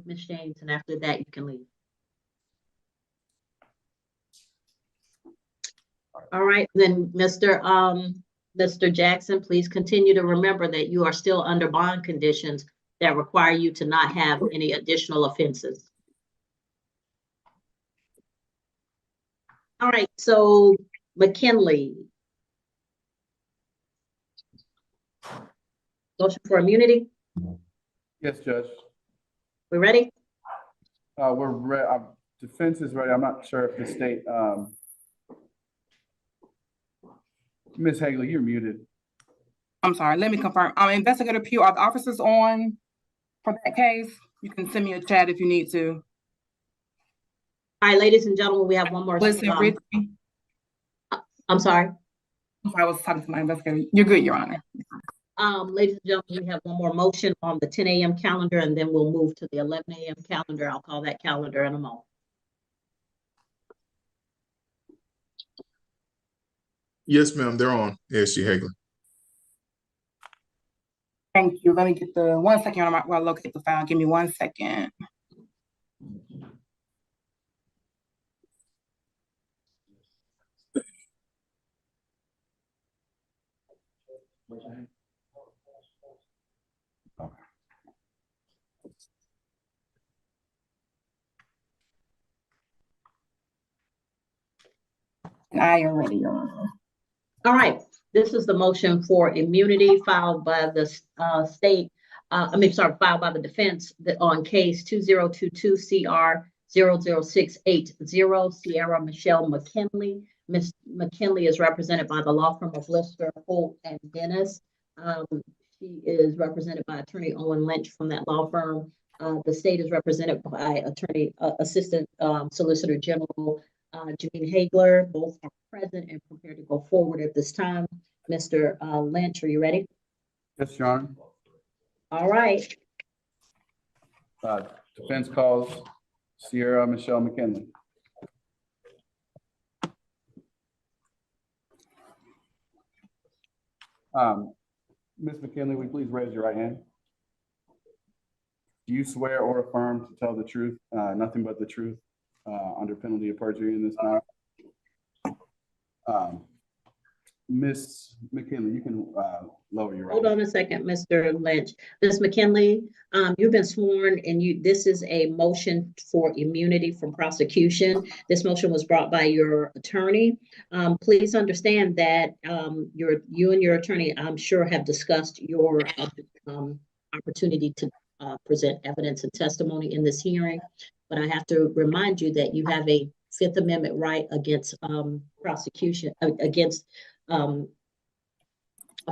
Ms. James, and after that, you can leave. All right, then, Mr. Jackson, please continue to remember that you are still under bond conditions that require you to not have any additional offenses. All right, so McKinley. Motion for immunity? Yes, Judge. We ready? We're ready. Defense is ready. I'm not sure if the state, Ms. Hagley, you're muted. I'm sorry, let me confirm. Investigator Pugh, are the officers on for that case? You can send me a chat if you need to. All right, ladies and gentlemen, we have one more. Listen, Richie. I'm sorry. I was talking to my investigator. You're good, Your Honor. Ladies and gentlemen, we have one more motion on the 10 a.m. calendar, and then we'll move to the 11 a.m. calendar. I'll call that calendar in a moment. Yes, ma'am, they're on, ASG Hagley. Thank you. Let me get the 1 second while I locate the file. Give me 1 second. I am ready, Your Honor. All right, this is the motion for immunity filed by the filed by the defense on case 2022 CR 00680, Sierra Michelle McKinley. Ms. McKinley is represented by the law firm of Lister, Holt, and Dennis. She is represented by attorney Owen Lynch from that law firm. The state is represented by assistant solicitor general Janine Hagler. Both are present and prepared to go forward at this time. Mr. Lynch, are you ready? Yes, Your Honor. All right. Defense calls Sierra Michelle McKinley. Ms. McKinley, will you please raise your right hand? Do you swear or affirm to tell the truth, nothing but the truth, under penalty of perjury in this matter? Ms. McKinley, you can lower your right hand. Hold on a second, Mr. Lynch. Ms. McKinley, you've been sworn, and this is a motion for immunity from prosecution. This motion was brought by your attorney. Please understand that you and your attorney, I'm sure, have discussed your opportunity to present evidence and testimony in this hearing. But I have to remind you that you have a Fifth Amendment right against prosecution, against a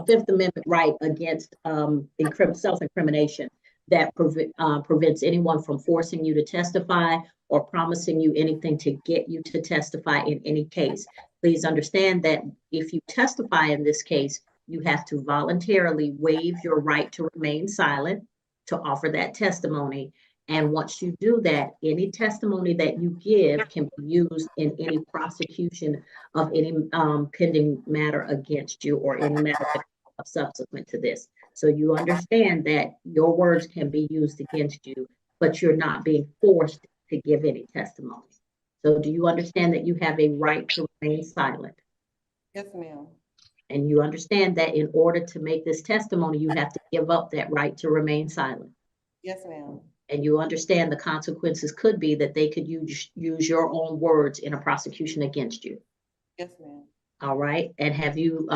Fifth Amendment right against self-incrimination that prevents anyone from forcing you to testify or promising you anything to get you to testify in any case. Please understand that if you testify in this case, you have to voluntarily waive your right to remain silent to offer that testimony. And once you do that, any testimony that you give can be used in any prosecution of any pending matter against you or any matter subsequent to this. So you understand that your words can be used against you, but you're not being forced to give any testimony. So do you understand that you have a right to remain silent? Yes, ma'am. And you understand that in order to make this testimony, you have to give up that right to remain silent? Yes, ma'am. And you understand the consequences could be that they could use your own words in a prosecution against you? Yes, ma'am. All right. And have you,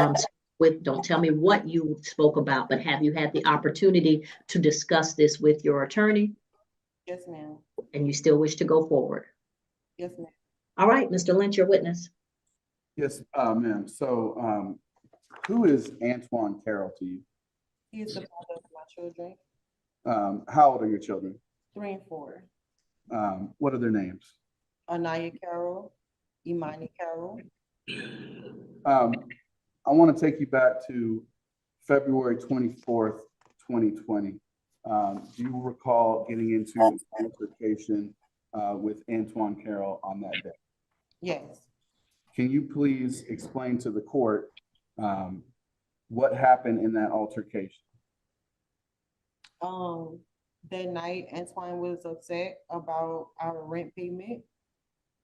don't tell me what you spoke about, but have you had the opportunity to discuss this with your attorney? Yes, ma'am. And you still wish to go forward? Yes, ma'am. All right, Mr. Lynch, your witness. Yes, ma'am. So, who is Antoine Carroll to you? He is the father of my children. How old are your children? 3 and 4. What are their names? Anaya Carroll, Imani Carroll. I want to take you back to February 24th, 2020. Do you recall getting into an altercation with Antoine Carroll on that day? Yes. Can you please explain to the court what happened in that altercation? That night, Antoine was upset about our rent payment.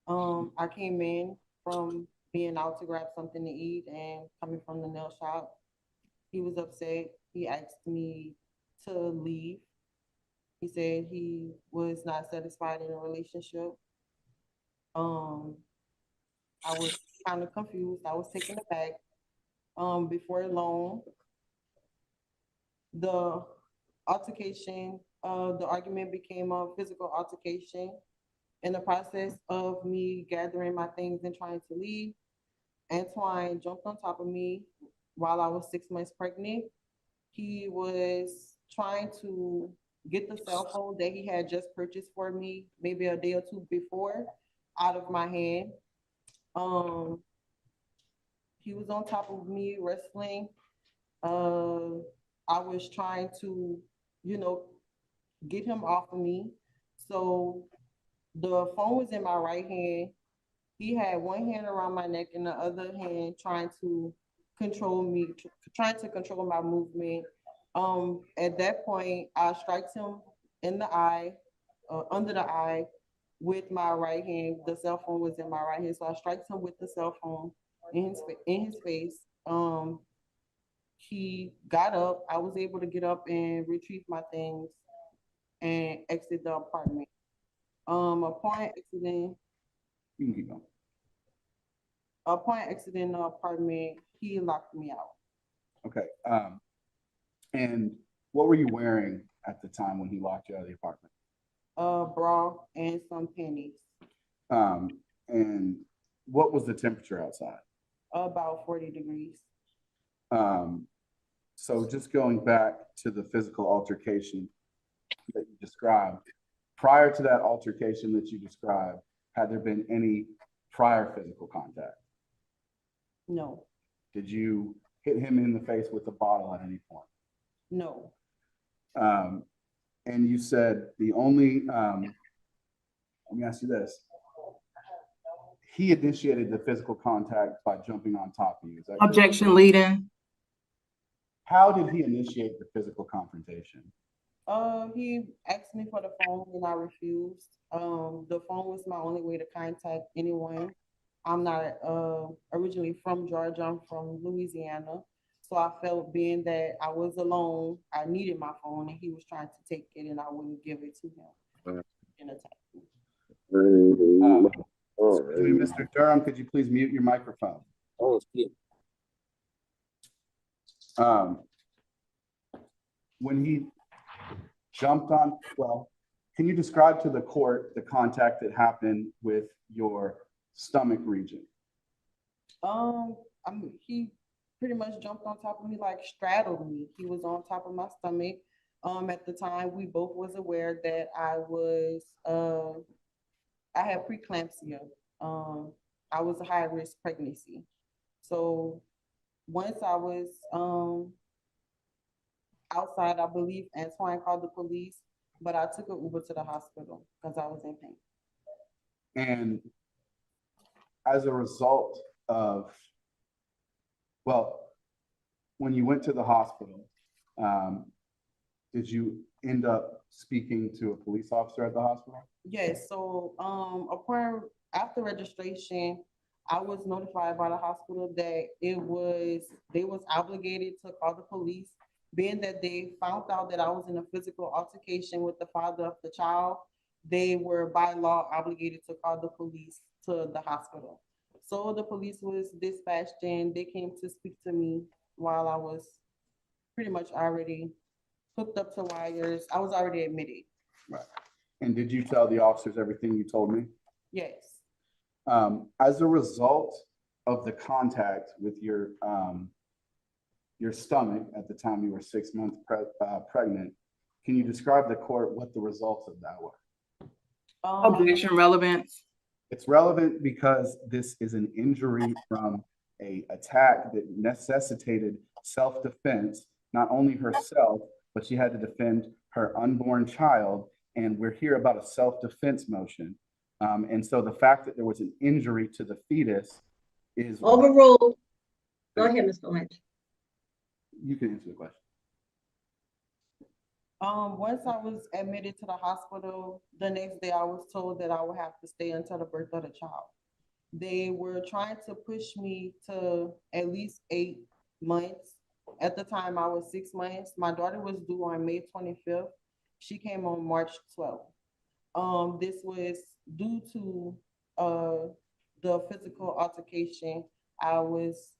I came in from being out to grab something to eat and coming from the nail shop. He was upset. He asked me to leave. He said he was not satisfied in a relationship. Um, I was kind of confused. I was taken aback. Before long, the the argument became a physical altercation. In the process of me gathering my things and trying to leave, Antoine jumped on top of me while I was 6 months pregnant. He was trying to get the cell phone that he had just purchased for me maybe a day or two before out of my hand. Um, he was on top of me wrestling. I was trying to, you know, get him off of me. So the phone was in my right hand. He had one hand around my neck and the other hand trying to control me, trying to control my movement. At that point, I struck him in the eye, under the eye, with my right hand. The cell phone was in my right hand, so I struck him with the cell phone in his face. He got up. I was able to get up and retrieve my things and exit the apartment. Upon exiting, You can keep going. upon exiting the apartment, he locked me out. Okay. And what were you wearing at the time when he locked you out of the apartment? A bra and some panties. And what was the temperature outside? About 40 degrees. So just going back to the physical altercation that you described, prior to that altercation that you described, had there been any prior physical contact? No, Did you hit him in the face with a bottle at any point? no, And you said the only, let me ask you this. He initiated the physical contact by jumping on top of you. Is that correct? Objection leading. How did he initiate the physical confrontation? he asked me for the phone and I refused. The phone was my only way to contact anyone. I'm not originally from Georgia, I'm from Louisiana. So I felt being that I was alone, I needed my phone and he was trying to take it and I wouldn't give it to him. In attack me. Excuse me, Mr. Durham, could you please mute your microphone? When he jumped on, well, can you describe to the court the contact that happened with your stomach region? He pretty much jumped on top of me, like straddled me. He was on top of my stomach. At the time, we both was aware that I had preeclampsia. I was a high risk pregnancy. So once I was outside, I believe Antoine called the police, but I took an Uber to the hospital because I was in pain. And as a result of, well, when you went to the hospital, did you end up speaking to a police officer at the hospital? Yes, so after registration, I was notified by the hospital that they was obligated to call the police, being that they found out that I was in a physical altercation with the father of the child. They were by law obligated to call the police to the hospital. So the police was dispatched and they came to speak to me while I was pretty much already hooked up to wires. I was already admitted. Right. And did you tell the officers everything you told me? Yes. As a result of the contact with your stomach at the time you were 6 months pregnant, can you describe the court what the results of that were? Objection relevance. It's relevant because this is an injury from an attack that necessitated self-defense, not only herself, but she had to defend her unborn child. And we're here about a self-defense motion. And so the fact that there was an injury to the fetus is— Overruled. Go ahead, Mr. Lynch. You can answer the question. Once I was admitted to the hospital, the next day I was told that I would have to stay until the birth of the child. They were trying to push me to at least 8 months. At the time, I was 6 months. My daughter was due on May 25th. She came on March 12th. This was due to the physical altercation. I was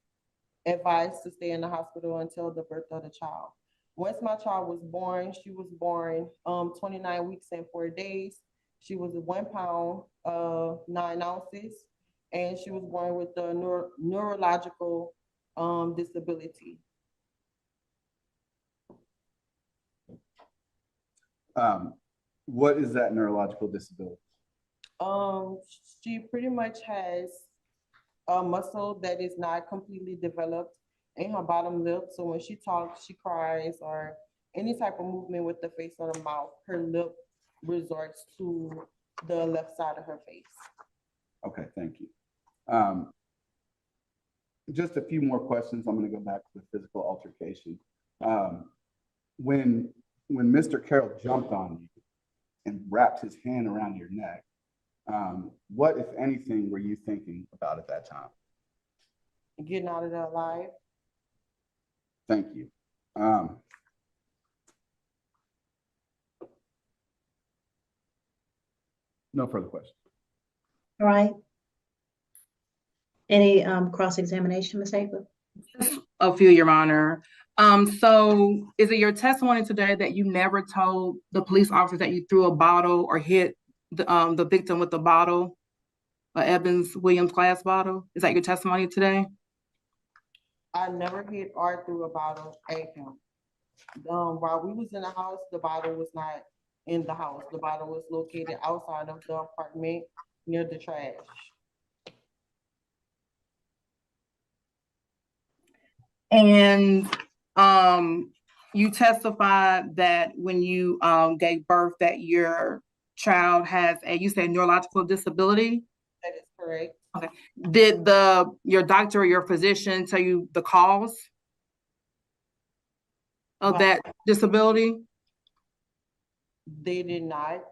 advised to stay in the hospital until the birth of the child. Once my child was born, she was born 29 weeks and 4 days. She was 1 pound, 9 ounces, and she was born with a neurological disability. What is that neurological disability? She pretty much has a muscle that is not completely developed in her bottom lip. So when she talks, she cries, or any type of movement with the face or the mouth, her lip resorts to the left side of her face. Okay, thank you. Just a few more questions. I'm going to go back to the physical altercation. When Mr. Carroll jumped on you and wrapped his hand around your neck, what, if anything, were you thinking about at that time? Getting out of there alive. Thank you. No further questions. All right. Any cross-examination, Ms. Hayward? Just a few, Your Honor. So is it your testimony today that you never told the police officer that you threw a bottle or hit the victim with a bottle, a Evans Williams glass bottle? Is that your testimony today? I never hit or threw a bottle at him. While we was in the house, the bottle was not in the house. The bottle was located outside of the apartment near the trash. And you testified that when you gave birth that your child has you said neurological disability? That is correct. Okay. Did your doctor or your physician tell you the cause of that disability? They did not.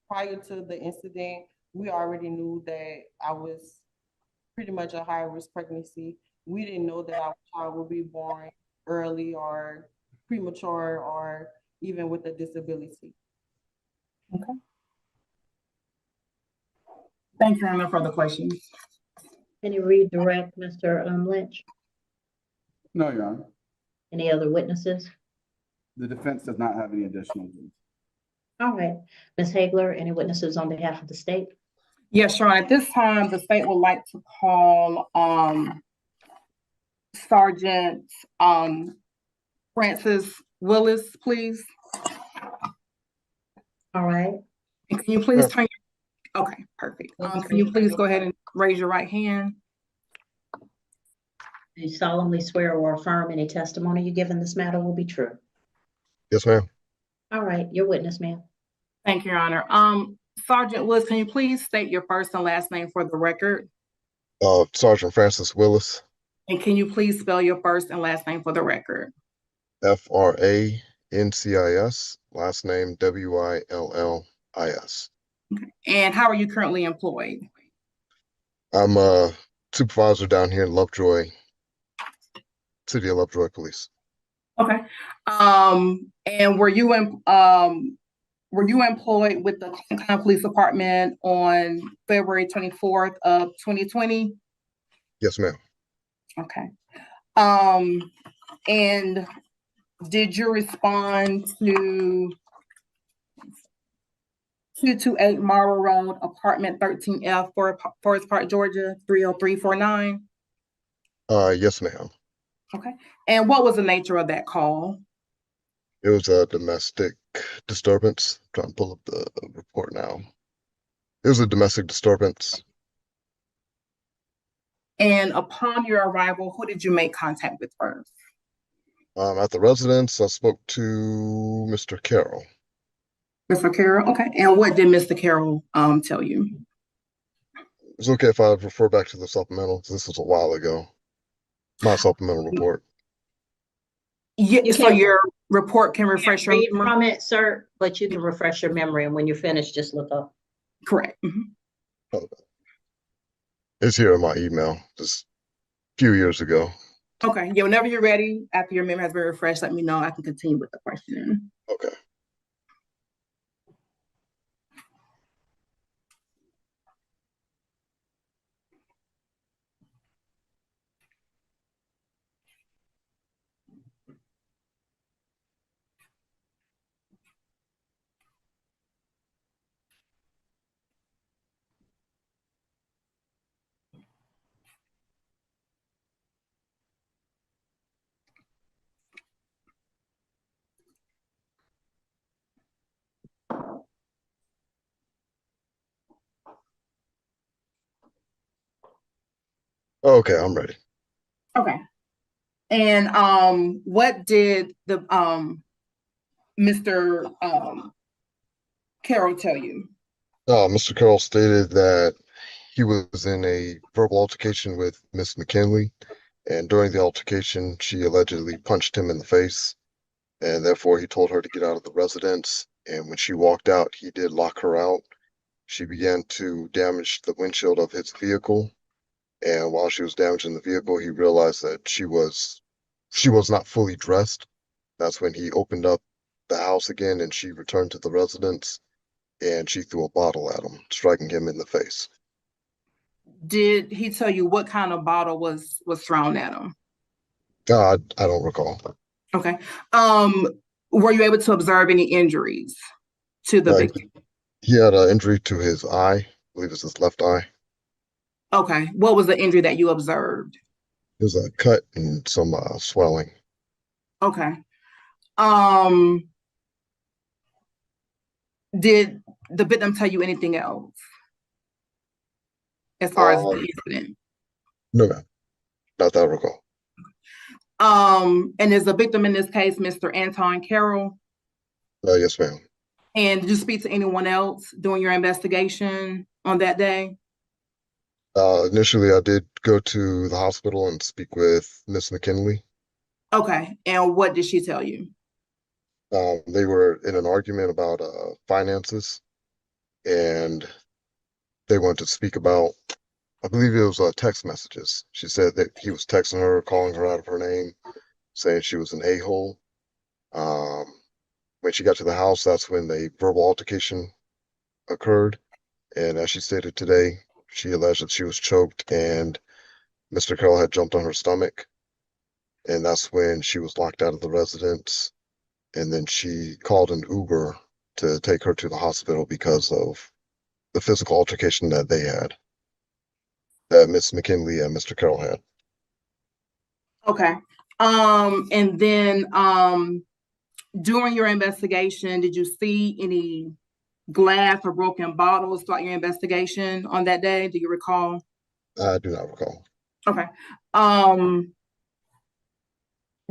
Prior to the incident, we already knew that I was pretty much a high-risk pregnancy. We didn't know that our child would be born early or premature or even with a disability. Okay. Thank you. No further questions. Can you redirect Mr. Lynch? No, Your Honor. Any other witnesses? The defense does not have any additional witnesses. All right. Ms. Hagler, any witnesses on behalf of the state? Yes, Sharon. At this time, the state would like to call Sergeant Francis Willis, please. All right. And can you please turn your, okay, perfect. Can you please go ahead and raise your right hand? Do you solemnly swear or affirm any testimony you give in this matter will be true? Yes, ma'am. All right, your witness, ma'am. Thank you, Your Honor. Sergeant Willis, can you please state your first and last name for the record? Sergeant Francis Willis. And can you please spell your first and last name for the record? Francis, last name Willis. Okay. And how are you currently employed? I'm a supervisor down here in Lovejoy, City of Lovejoy Police. Okay. And were you employed with the Clinton Police Department on February 24th of 2020? Yes, ma'am. Okay. And did you respond to 228 Marlboro Road, apartment 13F, Forest Park, Georgia, 30349? Yes, ma'am. Okay. And what was the nature of that call? It was a domestic disturbance. I'm trying to pull up the report now. It was a domestic disturbance. And upon your arrival, who did you make contact with first? At the residence, I spoke to Mr. Carroll. Mr. Carroll, okay. And what did Mr. Carroll tell you? It's okay if I refer back to the supplemental. This was a while ago. My supplemental report. Yeah, so report can refresh your Read memory? from it, sir, but you can refresh your memory, and when you're finished, just look up. Correct. Mhm. It's here in my email, just a few years ago. Okay, yeah, whenever you're ready, after your memory has been refreshed, let me know. I can continue with the question. Okay. Okay, I'm ready. Okay. And what did the Mr. Carroll tell you? Mr. Carroll stated that he was in a verbal altercation with Miss McKinley, and during the altercation, she allegedly punched him in the face, and therefore he told her to get out of the residence. And when she walked out, he did lock her out. She began to damage the windshield of his vehicle, and while she was damaging the vehicle, he realized that she was not fully dressed. That's when he opened up the house again, and she returned to the residence, and she threw a bottle at him, striking him in the face. Did he tell you what kind of bottle was thrown at him? I don't recall. Okay. Were you able to observe any injuries to the Uh, victim? he had an injury to his eye, I believe it's his left eye. Okay. What was the injury that you observed? It was a cut and some swelling. Okay. Um, did the victim tell you anything else as far as the incident? No, ma'am, not that I recall. And is the victim in this case Mr. Anton Carroll? Yes, ma'am. And did you speak to anyone else during your investigation on that day? Initially, I did go to the hospital and speak with Miss McKinley. Okay. And what did she tell you? They were in an argument about finances, and they wanted to speak about, I believe it was text messages. She said that he was texting her, calling her out of her name, saying she was an a-hole. Um, when she got to the house, that's when the verbal altercation occurred. And as she stated today, she alleged that she was choked and Mr. Carroll had jumped on her stomach. And that's when she was locked out of the residence. And then she called an Uber to take her to the hospital because of the physical altercation that they had, that Miss McKinley and Mr. Carroll had. Okay. And then during your investigation, did you see any glass or broken bottles throughout your investigation on that day? Do you recall? I do not recall. Okay.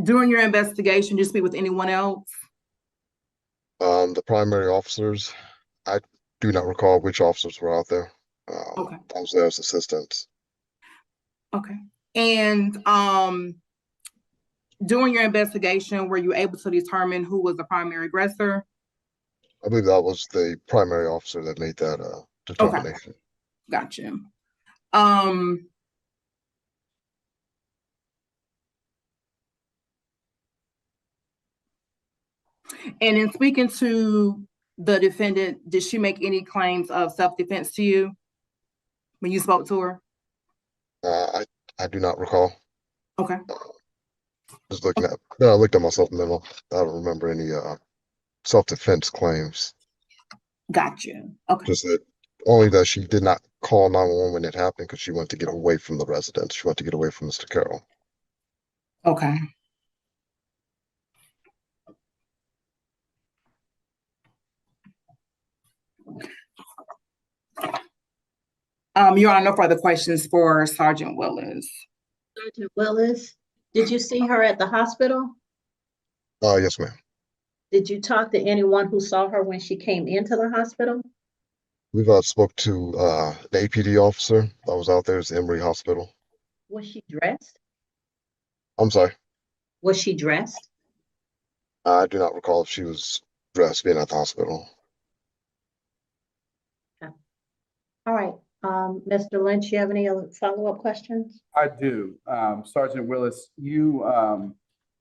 During your investigation, did you speak with anyone else? The primary officers, I do not recall which officers were out there. Okay. I was there as assistants. Okay. And during your investigation, were you able to determine who was the primary aggressor? I believe that was the primary officer that made that determination. Okay. Gotcha. And in speaking to the defendant, did she make any claims of self-defense to you when you spoke to her? I do not recall. Okay. Just looking at, I looked at myself in the middle. I don't remember any self-defense claims. Gotcha. Okay. Just that only that she did not call 911 when it happened because she wanted to get away from the residence. She wanted to get away from Mr. Carroll. Okay. Your Honor, no further questions for Sergeant Willis. Sergeant Willis, did you see her at the hospital? Yes, ma'am. Did you talk to anyone who saw her when she came into the hospital? We've spoke to the APD officer that was out there at Emory Hospital. Was she dressed? I'm sorry. Was she dressed? I do not recall if she was dressed being at the hospital. All right, Mr. Lynch, you have any other follow-up questions? I do. Sergeant Willis, you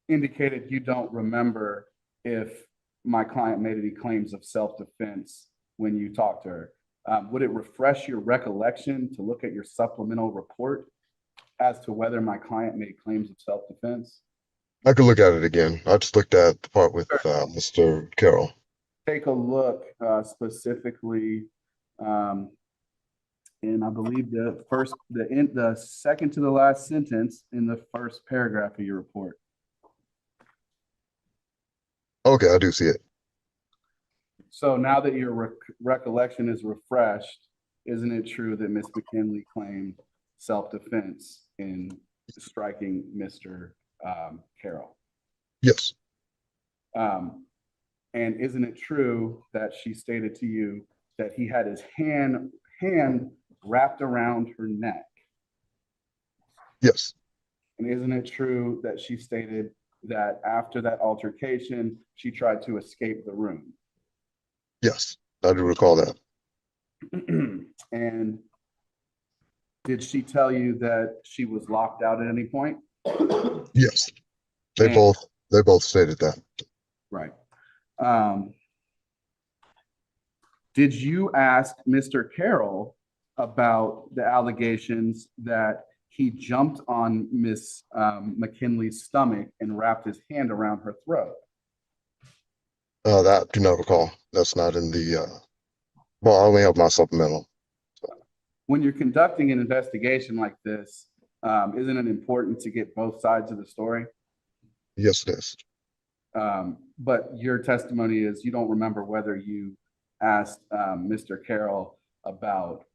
indicated you don't remember if my client made any claims of self-defense when you talked to her. Would it refresh your recollection to look at your supplemental report as to whether my client made claims of self-defense? I could look at it again. I just looked at the part with Mr. Carroll. Take a look specifically, and I believe the second to the last sentence in the first paragraph of your report. Okay, I do see it. So now that your recollection is refreshed, isn't it true that Ms. McKinley claimed self-defense in striking Mr. Carroll? Yes. And isn't it true that she stated to you that he had his hand wrapped around her neck? Yes. And isn't it true that she stated that after that altercation, she tried to escape the room? Yes, I do recall that. And did she tell you that she was locked out at any point? Yes. They And- both stated that. Right. Did you ask Mr. Carroll about the allegations that he jumped on Miss McKinley's stomach and wrapped his hand around her throat? That I do not recall. That's not in the, well, I only have my supplemental. When you're conducting an investigation like this, isn't it important to get both sides of the story? Yes, it is. But your testimony is you don't remember whether you asked Mr. Carroll about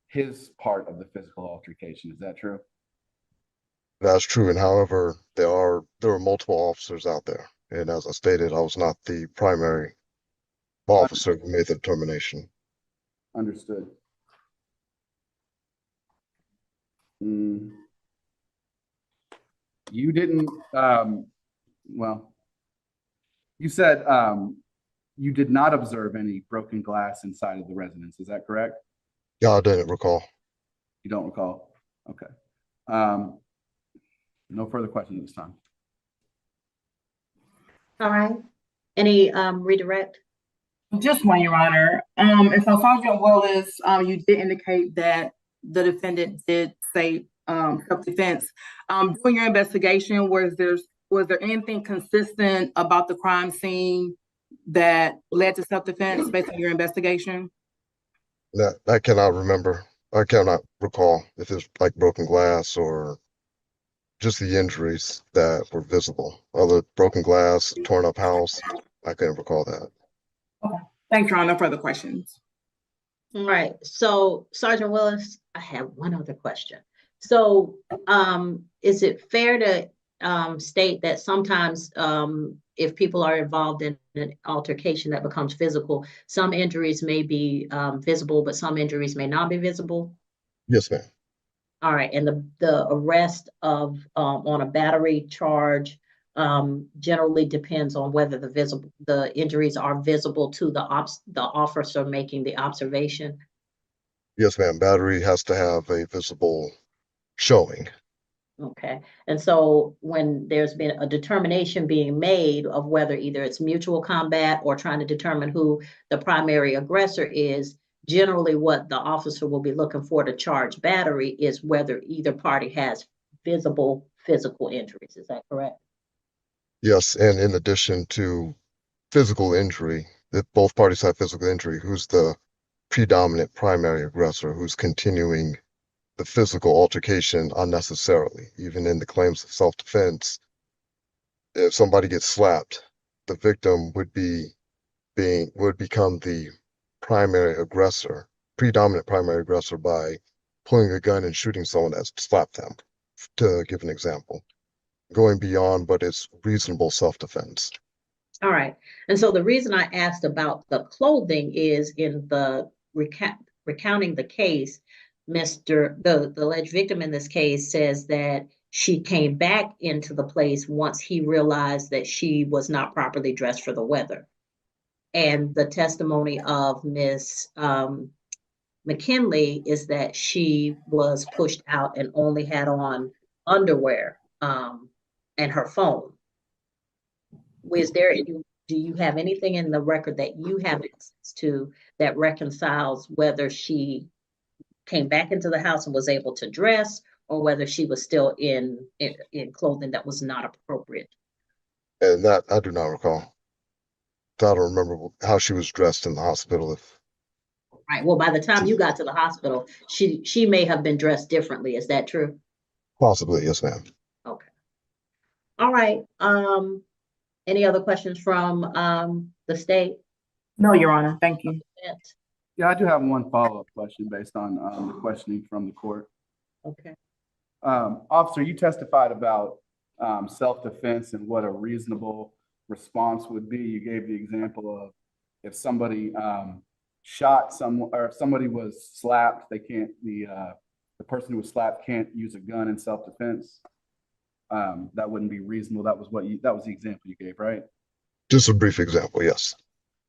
his part of the physical altercation. Is that true? That's true. And however, there were multiple officers out there. And as I stated, I was not the primary officer who made the determination. Understood. You didn't, well, you said you did not observe any broken glass inside of the residence. Is that correct? Yeah, I didn't recall. You don't recall? Okay. No further questions at this time. All right, any redirect? Just one, Your Honor. And so Sergeant Willis, you did indicate that the defendant did say self-defense. During your investigation, was there anything consistent about the crime scene that led to self-defense based on your investigation? That I cannot remember. I cannot recall if it's like broken glass or just the injuries that were visible. Other broken glass, torn up house, I couldn't recall that. Okay. Thanks, Your Honor. No further questions. All right, so Sergeant Willis, I have one other question. So is it fair to state that sometimes if people are involved in an altercation that becomes physical, some injuries may be visible, but some injuries may not be visible? Yes, ma'am. All right, and the arrest of on a battery charge generally depends on whether the injuries are visible to the officer making the observation. Yes, ma'am. Battery has to have a visible showing. Okay, and so when there's been a determination being made of whether either it's mutual combat or trying to determine who the primary aggressor is, generally what the officer will be looking for to charge battery is whether either party has visible physical injuries. Is that correct? Yes, and in addition to physical injury, if both parties have physical injury, who's the predominant primary aggressor, who's continuing the physical altercation unnecessarily? Even in the claims of self-defense, if somebody gets slapped, the victim would become the primary aggressor, predominant primary aggressor, by pulling a gun and shooting someone that slapped them, to give an example, going beyond what is reasonable self-defense. All right, and so the reason I asked about the clothing is in the recounting the case, the alleged victim in this case says that she came back into the place once he realized that she was not properly dressed for the weather. And the testimony of Miss McKinley is that she was pushed out and only had on underwear and her phone. Do you have anything in the record that you have access to that reconciles whether she came back into the house and was able to dress, or whether she was still in clothing that was not appropriate? And that I do not recall. I don't remember how she was dressed in the hospital. Right. Well, by the time you got to the hospital, she may have been dressed differently. Is that true? Possibly, yes, ma'am. Okay. All right. Any other questions from the state? No, Your Honor. Thank you. Yeah, I do have one follow-up question based on the questioning from the court. Okay. Officer, you testified about self-defense and what a reasonable response would be. You gave the example of if somebody shot someone, or if somebody was slapped, they can't, the person who was slapped can't use a gun in self-defense. That wouldn't be reasonable. That was the example you gave, right? Just a brief example, yes.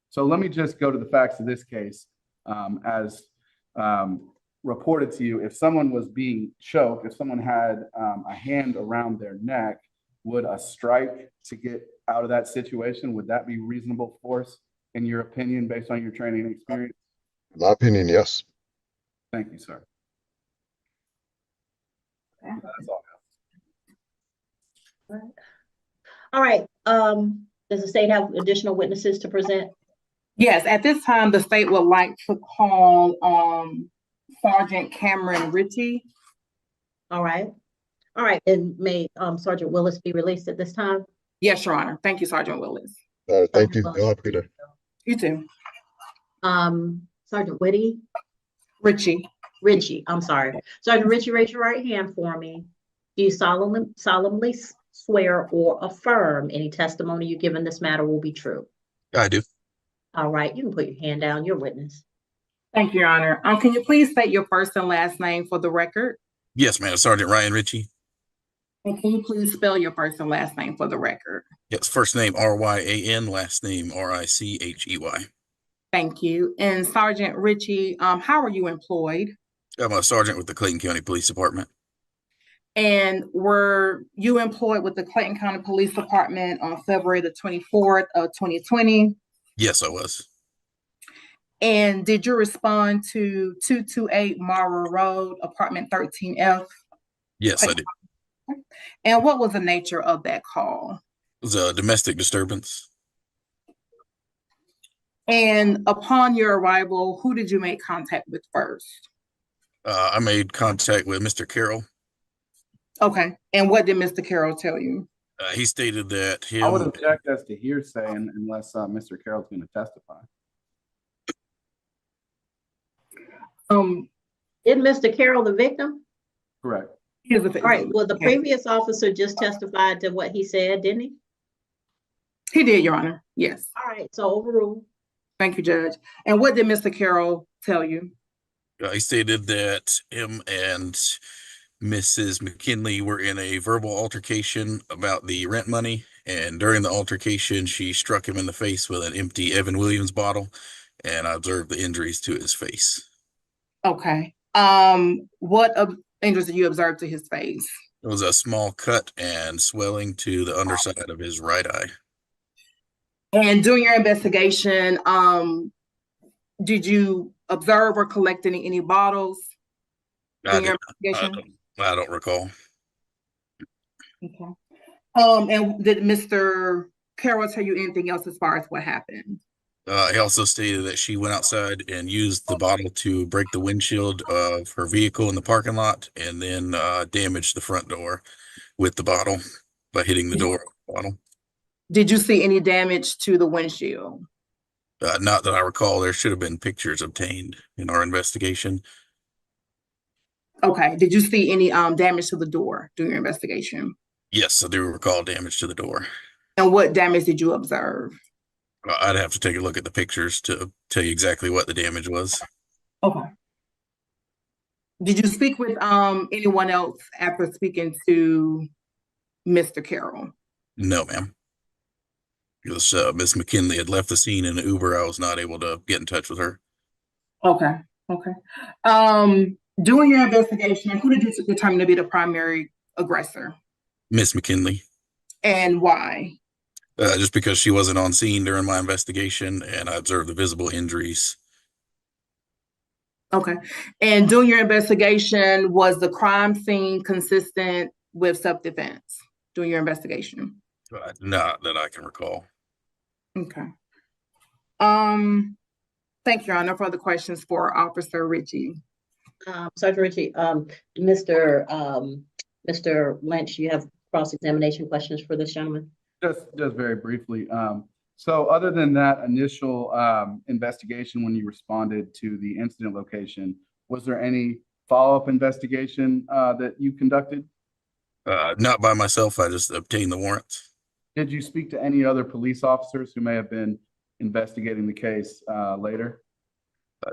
So let me just go to the facts of this case. As reported to you, if someone was being choked, if someone had a hand around their neck, would a strike to get out of that situation, would that be reasonable force in your opinion, based on your training and experience? In my opinion, yes. Thank you, sir. Okay. That's all. All right. Does the state have additional witnesses to present? Yes, at this time, the state would like to call Sergeant Cameron Ritchie. All right. All right. And may Sergeant Willis be released at this time? Yes, Your Honor. Thank you, Sergeant Willis. Thank you. Y'all have a good day. You too. Sergeant Whitty? Ritchie. I'm sorry. Sergeant Ritchie, raise your right hand for me. Do you solemnly swear or affirm any testimony you give in this matter will be true? I do. All right. You can put your hand down. You're witness. Thank you, Your Honor. Can you please state your first and last name for the record? Yes, ma'am. Sergeant Ryan Ritchie. And can you please spell your first and last name for the record? Yes, first name Ryan, last name Richey. Thank you. And Sergeant Ritchie, how are you employed? I'm a sergeant with the Clayton County Police Department. And were you employed with the Clayton County Police Department on February the 24th of 2020? Yes, I was. And did you respond to 228 Mara Road, apartment 13F? Yes, I did. And what was the nature of that call? It was a domestic disturbance. And upon your arrival, who did you make contact with first? I made contact with Mr. Carroll. Okay. And what did Mr. Carroll tell you? He stated that I would object as to hearsay unless Mr. Carroll's going to testify. Isn't Mr. Carroll the victim? Correct. All right. Well, the previous officer just testified to what he said, didn't he? He did, Your Honor. Yes. All right. So overruled. Thank you, Judge. And what did Mr. Carroll tell you? He stated that him and Mrs. McKinley were in a verbal altercation about the rent money. And during the altercation, she struck him in the face with an empty Evan Williams bottle. And I observed the injuries to his face. Okay. What injuries did you observe to his face? It was a small cut and swelling to the underside of his right eye. And during your investigation, did you observe or collect any bottles during your investigation? I don't recall. Okay. And did Mr. Carroll tell you anything else as far as what happened? He also stated that she went outside and used the bottle to break the windshield of her vehicle in the parking lot and then damaged the front door with the bottle by hitting the door with the bottle. Did you see any damage to the windshield? Not that I recall. There should have been pictures obtained in our investigation. Okay. Did you see any damage to the door during your investigation? Yes, I do recall damage to the door. And what damage did you observe? I'd have to take a look at the pictures to tell you exactly what the damage was. Okay. Did you speak with anyone else after speaking to Mr. Carroll? No, ma'am. Because Miss McKinley had left the scene in an Uber. I was not able to get in touch with her. Okay, okay. During your investigation, who did you determine to be the primary aggressor, Miss McKinley, and why? just because she wasn't on scene during my investigation and I observed the visible injuries. Okay. And during your investigation, was the crime scene consistent with self-defense during your investigation? Not that I can recall. Okay. Thank you, Your Honor. No further questions for Officer Ritchie. Sergeant Ritchie, Mr. Lynch, you have cross-examination questions for this gentleman? Just very briefly. So other than that initial investigation when you responded to the incident location, was there any follow-up investigation that you conducted? Not by myself. I just obtained the warrants. Did you speak to any other police officers who may have been investigating the case later?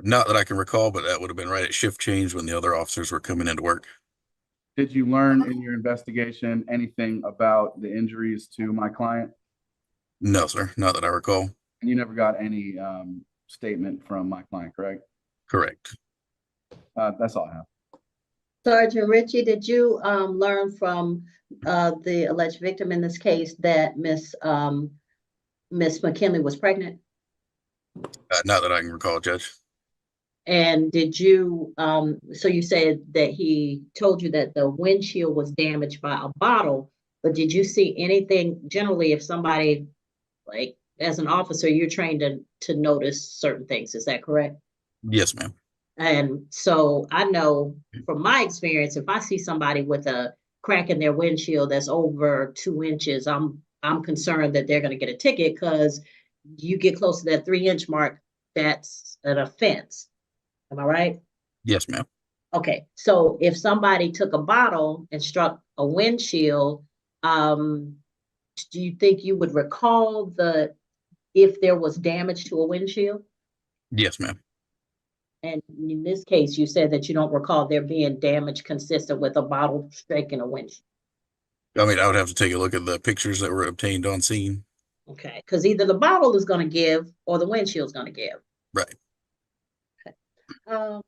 Not that I can recall, but that would have been right at shift change when the other officers were coming into work. Did you learn in your investigation anything about the injuries to my client? No, sir. Not that I recall. And you never got any statement from my client, correct? Correct. That's all I have. Sergeant Ritchie, did you learn from the alleged victim in this case that Miss McKinley was pregnant? Not that I can recall, Judge. And did you, so you said that he told you that the windshield was damaged by a bottle, but did you see anything, generally, if somebody, like, as an officer, you're trained to notice certain things, is that correct? Yes, ma'am. And so I know from my experience, if I see somebody with a crack in their windshield that's over 2 inches, I'm concerned that they're going to get a ticket, because you get close to that 3-inch mark, that's an offense. Am I right? Yes, ma'am. Okay, so if somebody took a bottle and struck a windshield, do you think you would recall if there was damage to a windshield? Yes, ma'am. And in this case, you said that you don't recall there being damage consistent with a bottle striking a windshield. I mean, I would have to take a look at the pictures that were obtained on scene. Okay, because either the bottle is going to give or the windshield's going to give. Right. You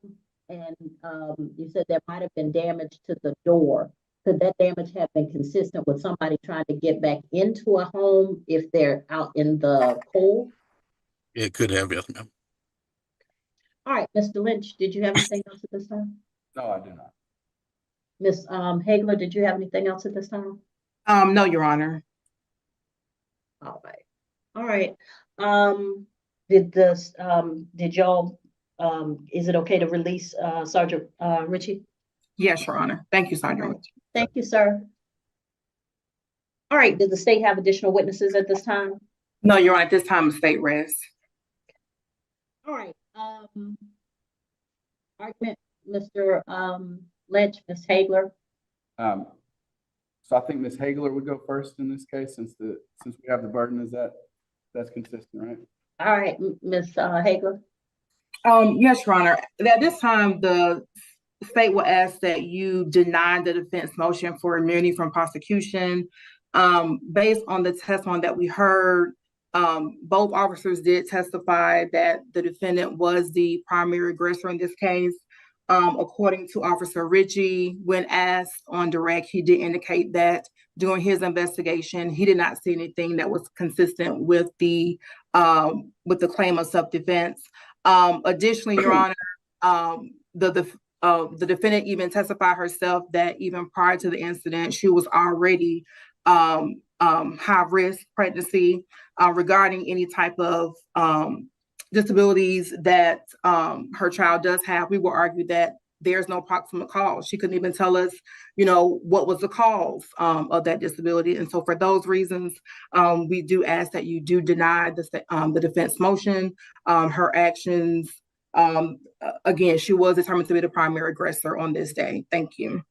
said there might have been damage to the door. Could that damage have been consistent with somebody trying to get back into a home if they're out in the cold? It could have, yes, ma'am. All right, Mr. Lynch, did you have anything else at this time? No, I do not. Ms. Hagler, did you have anything else at this time? No, Your Honor. All right. All right. Did y'all, is it okay to release Sergeant Ritchie? Yes, Your Honor. Thank you, Sergeant Ritchie. Thank you, sir. All right, did the state have additional witnesses at this time? No, Your Honor, at this time, the state rests. All right. Argument, Mr. Lynch, Ms. Hagler. So I think Ms. Hagler would go first in this case, since we have the burden. That's consistent, right? All right, Ms. Hagler. Yes, Your Honor. At this time, the state will ask that you deny the defense motion for immunity from prosecution. Based on the testimony that we heard, both officers did testify that the defendant was the primary aggressor in this case. According to Officer Ritchie, when asked on direct, he did indicate that during his investigation, he did not see anything that was consistent with the claim of self-defense. Additionally, Your Honor, the defendant even testified herself that even prior to the incident, she was already high-risk pregnancy. Regarding any type of disabilities that her child does have, we will argue that there's no proximate cause. She couldn't even tell us, what was the cause of that disability. And so for those reasons, we do ask that you do deny the defense motion. Her actions, again, she was determined to be the primary aggressor on this day. Thank you.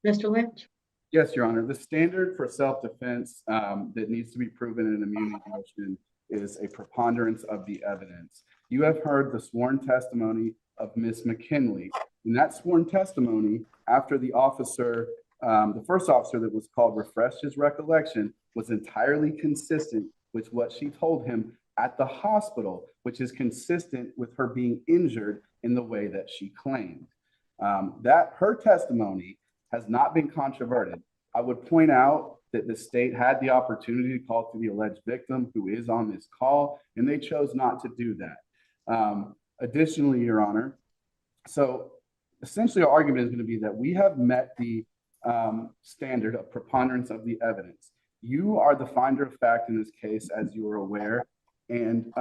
Mr. Lynch? Yes, Your Honor. The standard for self-defense that needs to be proven in an immunity motion is a preponderance of the evidence. You have heard the sworn testimony of Ms. McKinley, And that sworn testimony, after the officer, the first officer that was called refreshed his recollection, was entirely consistent with what she told him at the hospital, which is consistent with her being injured in the way that she claimed. That her testimony has not been controverted. I would point out that the state had the opportunity to call to the alleged victim who is on this call, and they chose not to do that. Additionally, Your Honor, so essentially our argument is going to be that we have met the standard of preponderance of the evidence. You are the finder of fact in this case, as you are aware, and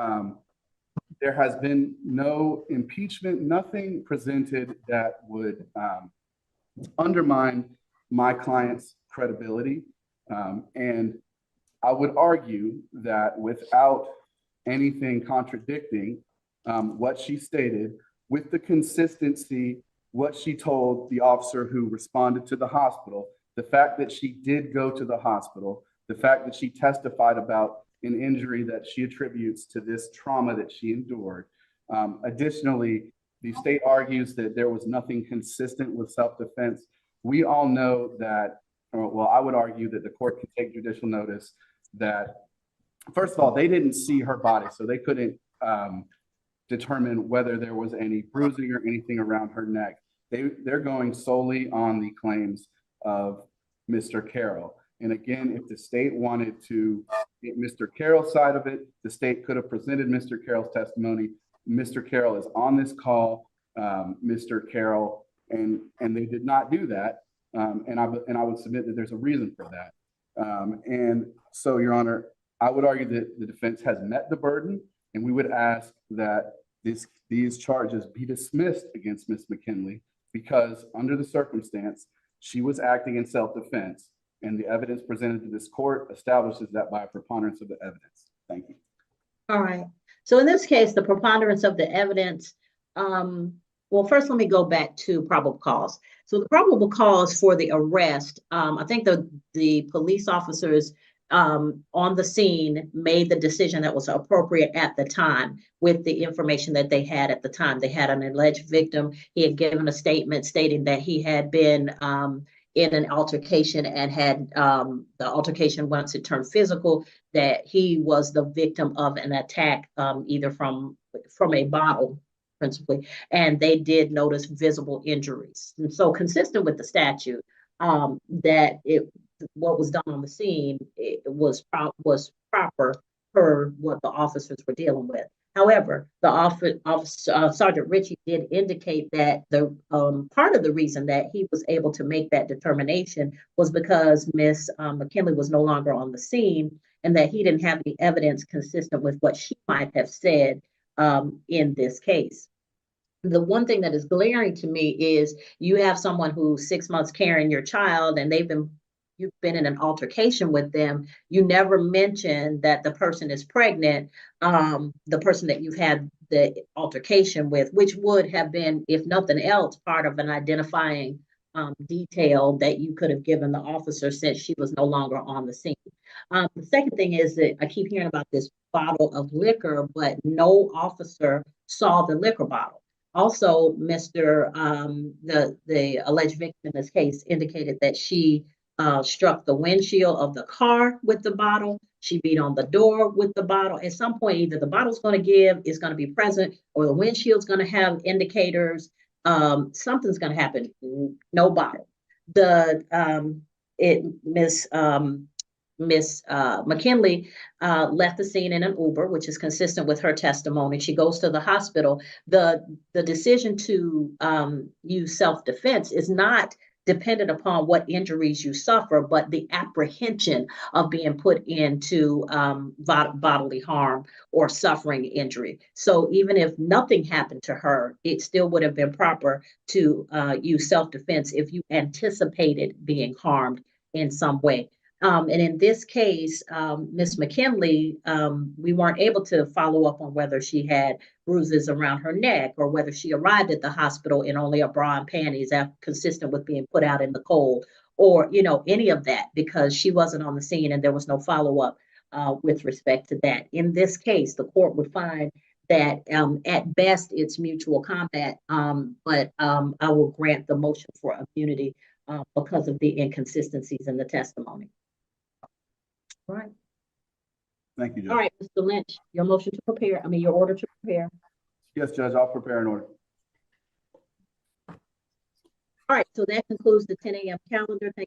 there has been no impeachment, nothing presented that would undermine my client's credibility. And I would argue that without anything contradicting what she stated, with the consistency, what she told the officer who responded to the hospital, the fact that she did go to the hospital, the fact that she testified about an injury that she attributes to this trauma that she endured. Additionally, the state argues that there was nothing consistent with self-defense. We all know that, well, I would argue that the court can take judicial notice that, first of all, they didn't see her body, so they couldn't determine whether there was any bruising or anything around her neck. They're going solely on the claims of Mr. Carroll. And again, if the state wanted to get Mr. Carroll's side of it, the state could have presented Mr. Carroll's testimony. Mr. Carroll is on this call, Mr. Carroll, and they did not do that. And I would submit that there's a reason for that. And so, Your Honor, I would argue that the defense has met the burden, and we would ask that these charges be dismissed against Ms. McKinley, because under the circumstance, she was acting in self-defense, and the evidence presented to this court establishes that by a preponderance of the evidence. Thank you. All right. So in this case, the preponderance of the evidence, well, first, let me go back to probable cause. So the probable cause for the arrest, I think the police officers on the scene made the decision that was appropriate at the time with the information that they had at the time. They had an alleged victim. He had given a statement stating that he had been in an altercation and had the altercation, once it turned physical, that he was the victim of an attack, either from a bottle, principally, and they did notice visible injuries. And so consistent with the statute, that what was done on the scene, it was proper per what the officers were dealing with. However, the Sergeant Ritchie did indicate that the part of the reason that he was able to make that determination was because Miss McKinley was no longer on the scene, and that he didn't have any evidence consistent with what she might have said in this case. The one thing that is glaring to me is you have someone who's 6 months carrying your child, and you've been in an altercation with them. You never mention that the person is pregnant, the person that you've had the altercation with, which would have been, if nothing else, part of an identifying detail that you could have given the officer since she was no longer on the scene. The second thing is that I keep hearing about this bottle of liquor, but no officer saw the liquor bottle. Also, the alleged victim in this case indicated that she struck the windshield of the car with the bottle. She beat on the door with the bottle. At some point, either the bottle's going to give, is going to be present, or the windshield's going to have indicators. Something's going to happen. No bottle. Miss McKinley left the scene in an Uber, which is consistent with her testimony. She goes to the hospital. The decision to use self-defense is not dependent upon what injuries you suffer, but the apprehension of being put into bodily harm or suffering injury. So even if nothing happened to her, it still would have been proper to use self-defense if you anticipated being harmed in some way. And in this case, Miss McKinley, we weren't able to follow up on whether she had bruises around her neck or whether she arrived at the hospital in only a bra and panties, consistent with being put out in the cold, or any of that, because she wasn't on the scene and there was no follow up with respect to that. In this case, the court would find that at best it's mutual combat, but I will grant the motion for immunity because of the inconsistencies in the testimony. All right. Thank you, Judge. All right, Mr. Lynch, your motion to prepare, your order to prepare. Yes, Judge, I'll prepare an order. All right, so that concludes the 10 a.m. calendar. Thank